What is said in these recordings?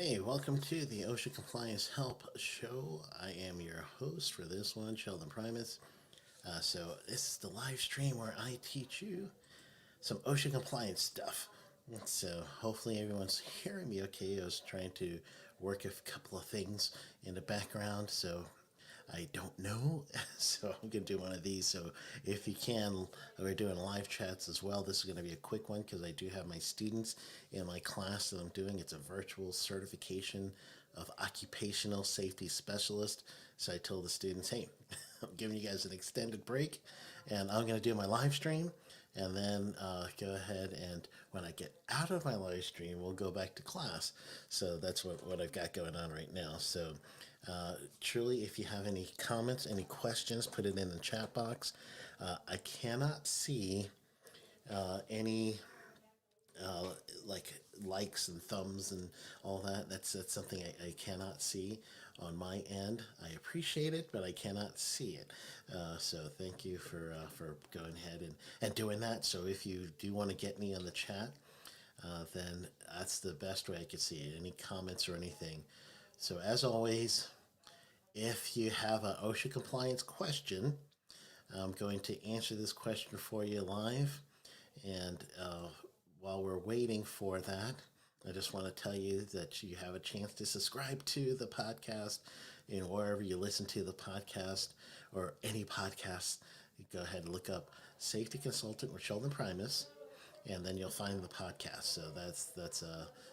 Hey, welcome to the OSHA Compliance Help Show. I am your host for this one, Sheldon Primus. This is the live stream where I teach you some OSHA compliance stuff. So hopefully everyone's hearing me okay. I was trying to work a couple of things in the background, so I don't know. So I'm going to do one of these. So if you can, we're doing live chats as well. This is going to be a quick one because I do have my students in my class that I'm doing. It's a virtual certification of occupational safety specialist. So I told the students, hey, I'm giving you guys an extended break and I'm going to do my live stream. And then go ahead and when I get out of my live stream, we'll go back to class. So that's what I've got going on right now. So truly, if you have any comments, any questions, put it in the chat box. I cannot see any uh, like likes and thumbs and all that. That's something I cannot see on my end. I appreciate it, but I cannot see it. So thank you for going ahead and doing that. So if you do want to get me on the chat, then that's the best way I could see it. Any comments or anything. So as always, if you have an OSHA compliance question, I'm going to answer this question for you live. And while we're waiting for that, I just want to tell you that you have a chance to subscribe to the podcast and wherever you listen to the podcast or any podcast. You go ahead and look up Safety Consultant with Sheldon Primus, and then you'll find the podcast. So that's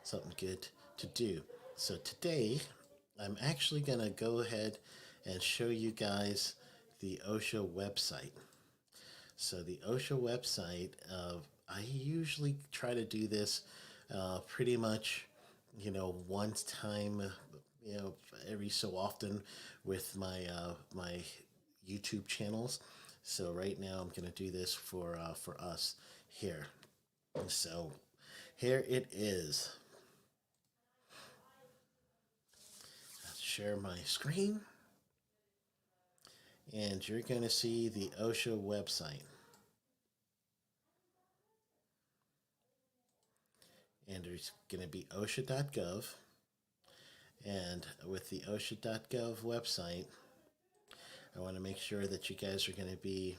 something good to do. So today, I'm actually going to go ahead and show you guys the OSHA website. So the OSHA website, I usually try to do this pretty much, one time, every so often with my YouTube channels. So right now I'm going to do this for us here. So here it is. I'll share my screen. And you're going to see the OSHA website. And there's going to be OSHA.gov. And with the OSHA.gov website, I want to make sure that you guys are going to be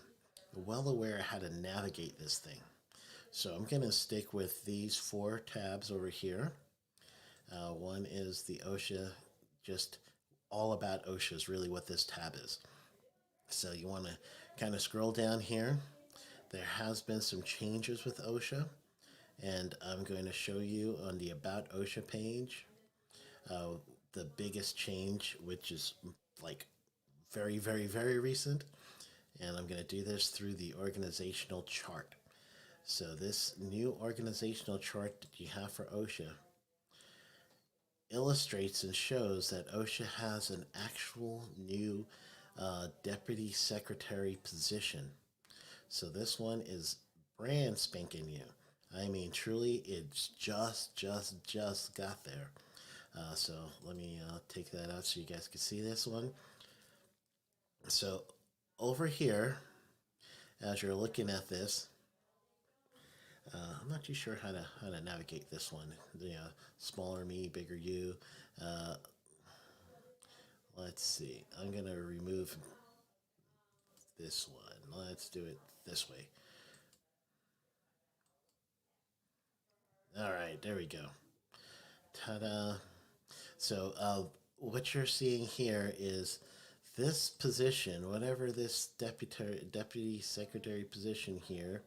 well aware how to navigate this thing. So I'm going to stick with these four tabs over here. One is the OSHA, just all about OSHA is really what this tab is. So you want to kind of scroll down here. There has been some changes with OSHA, and I'm going to show you on the About OSHA page the biggest change, which is like very, very, very recent. And I'm going to do this through the organizational chart. So this new organizational chart that you have for OSHA illustrates and shows that OSHA has an actual new deputy secretary position. So this one is brand spanking new. I mean, truly, it's just got there. So let me take that out so you guys can see this one. So over here, as you're looking at this, I'm not too sure how to navigate this one. The smaller me, bigger you. Uh, let's see. I'm gonna remove this one. Let's do it this way. All right, there we go. Ta-da! So what you're seeing here is this position, whatever this deputy secretary position here,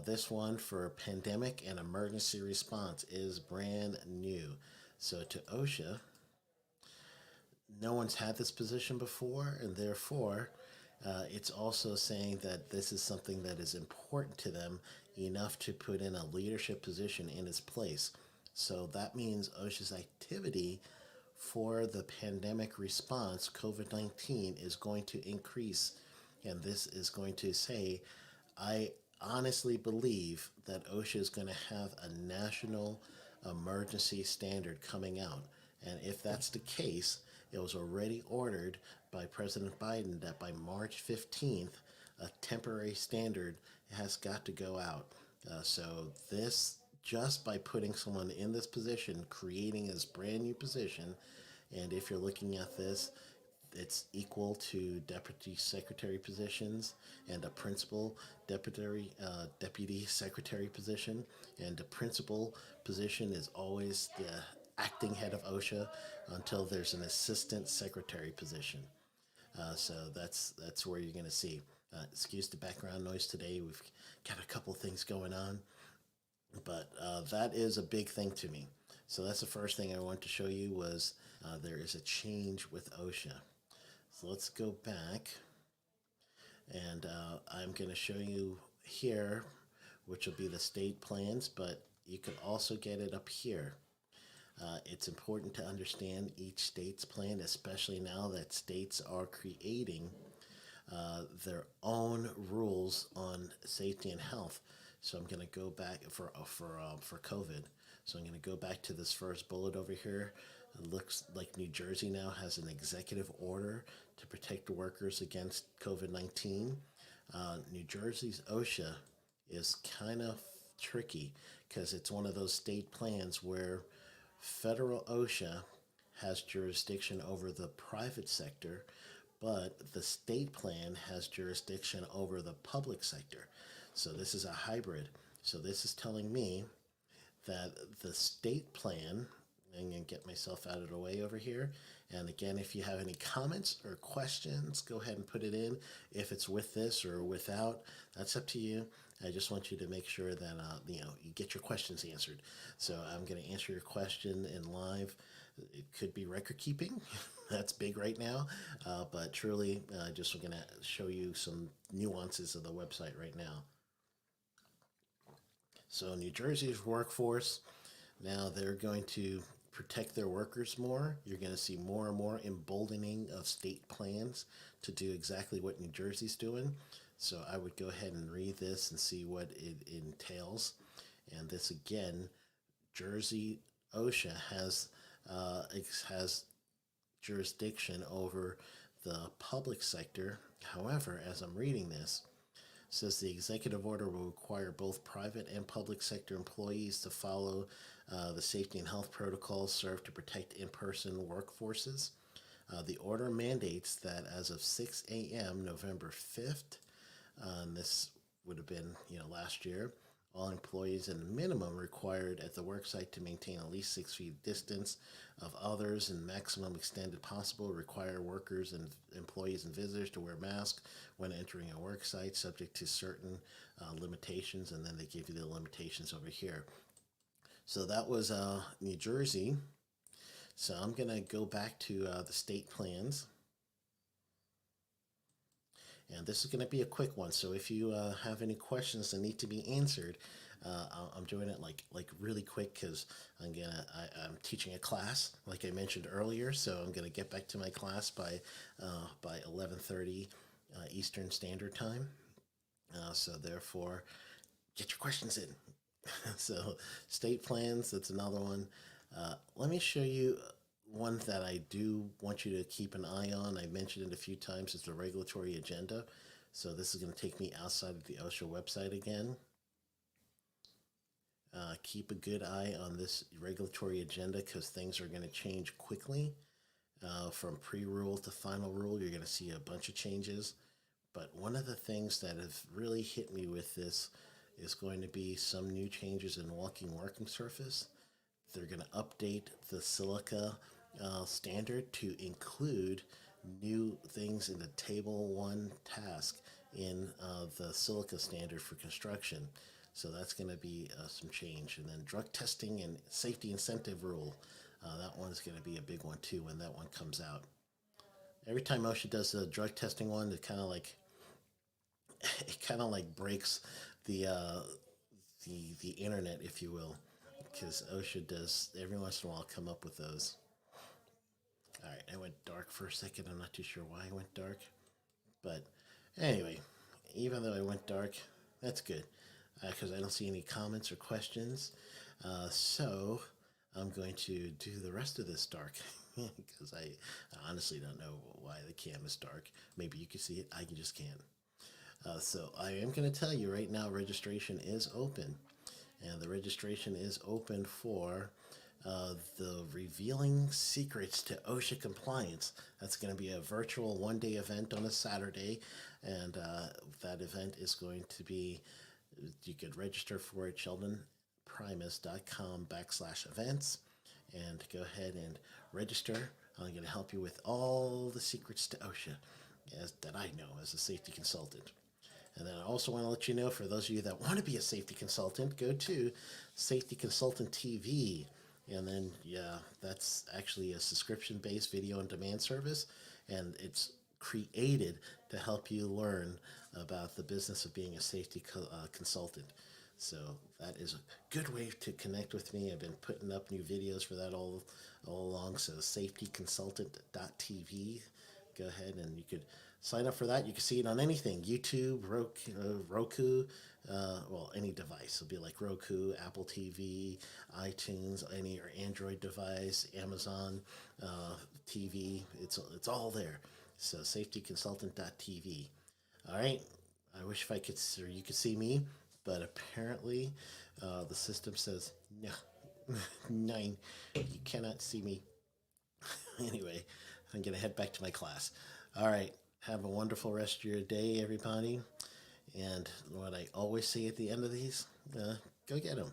this one for pandemic and emergency response is brand new. So to OSHA, no one's had this position before, and therefore, it's also saying that this is something that is important to them enough to put in a leadership position in its place. So that means OSHA's activity for the pandemic response, COVID-19, is going to increase. And this is going to say, I honestly believe that OSHA is going to have a national emergency standard coming out. And if that's the case, it was already ordered by President Biden that by March 15th, a temporary standard has got to go out. So this just by putting someone in this position, creating this brand new position. And if you're looking at this, it's equal to deputy secretary positions and a principal deputy secretary position. And the principal position is always the acting head of OSHA until there's an assistant secretary position. So that's where you're going to see. Excuse the background noise today. We've got a couple things going on, but that is a big thing to me. So that's the first thing I want to show you was there is a change with OSHA. So let's go back, and I'm going to show you here, which will be the state plans, but you could also get it up here. It's important to understand each state's plan, especially now that states are creating their own rules on safety and health. So I'm going to go back for COVID. So I'm going to go back to this first bullet over here. It looks like New Jersey now has an executive order to protect workers against COVID-19. New Jersey's OSHA is kind of tricky because it's one of those state plans where federal OSHA has jurisdiction over the private sector, but the state plan has jurisdiction over the public sector. So this is a hybrid. So this is telling me that the state plan, I'm going to get myself out of the way over here. And again, if you have any comments or questions, go ahead and put it in. If it's with this or without, that's up to you. I just want you to make sure that you get your questions answered. So I'm going to answer your question in live. It could be record keeping. That's big right now. But truly, just going to show you some nuances of the website right now. So New Jersey's workforce, now they're going to protect their workers more. You're going to see more and more emboldening of state plans to do exactly what New Jersey's doing. So I would go ahead and read this and see what it entails. And this again, Jersey OSHA has jurisdiction over the public sector. However, as I'm reading this, it says the executive order will require both private and public sector employees to follow the safety and health protocols served to protect in-person workforces. The order mandates that as of 6 a.m. November 5th, and this would have been last year, all employees in minimum required at the worksite to maintain at least 6 feet distance of others and maximum extended possible. Require workers and employees and visitors to wear masks when entering a worksite, subject to certain limitations, and then they give you the limitations over here. So that was New Jersey. So I'm going to go back to the state plans. And this is going to be a quick one. So if you have any questions that need to be answered, I'm doing it like really quick because I'm teaching a class, like I mentioned earlier. So I'm going to get back to my class by 11:30 Eastern Standard Time. So therefore, get your questions in. So state plans, that's another one. Let me show you one that I do want you to keep an eye on. I mentioned it a few times. It's the regulatory agenda. So this is going to take me outside of the OSHA website again. Keep a good eye on this regulatory agenda because things are going to change quickly. From pre-rule to final rule, you're going to see a bunch of changes. But one of the things that have really hit me with this is going to be some new changes in walking working surface. They're going to update the silica standard to include new things in the Table 1 task in the silica standard for construction. So that's going to be some change. And then drug testing and safety incentive rule. That one's going to be a big one too when that one comes out. Every time OSHA does the drug testing one, it kind of like breaks the internet, if you will, because OSHA does every once in a while come up with those. All right, I went dark for a second. I'm not too sure why I went dark, but anyway, even though I went dark, that's good because I don't see any comments or questions. So I'm going to do the rest of this dark because I honestly don't know why the cam is dark. Maybe you can see it. I just can't. So I am going to tell you right now, registration is open. and the registration is open for the Revealing Secrets to OSHA Compliance. That's going to be a virtual 1 day event on a Saturday, and that event is going to be, you could register for it, sheldonprimus.com/events, and go ahead and register. I'm going to help you with all the secrets to OSHA that I know as a safety consultant. And then I also want to let you know, for those of you that want to be a safety consultant, go to Safety Consultant TV. And then, yeah, that's actually a subscription-based video on demand service. And it's created to help you learn about the business of being a safety consultant. So that is a good way to connect with me. I've been putting up new videos for that all along. So safetyconsultant.tv. Go ahead and you could sign up for that. You can see it on anything: YouTube, Roku, well, any device. It'll be like Roku, Apple TV, iTunes, any or Android device, Amazon TV. It's all there. So safetyconsultant.tv. All right. I wish if I could, or you could see me, but apparently the system says no, 9. You cannot see me. Anyway, I'm gonna head back to my class. All right. Have a wonderful rest of your day, everybody. And what I always say at the end of these, go get them.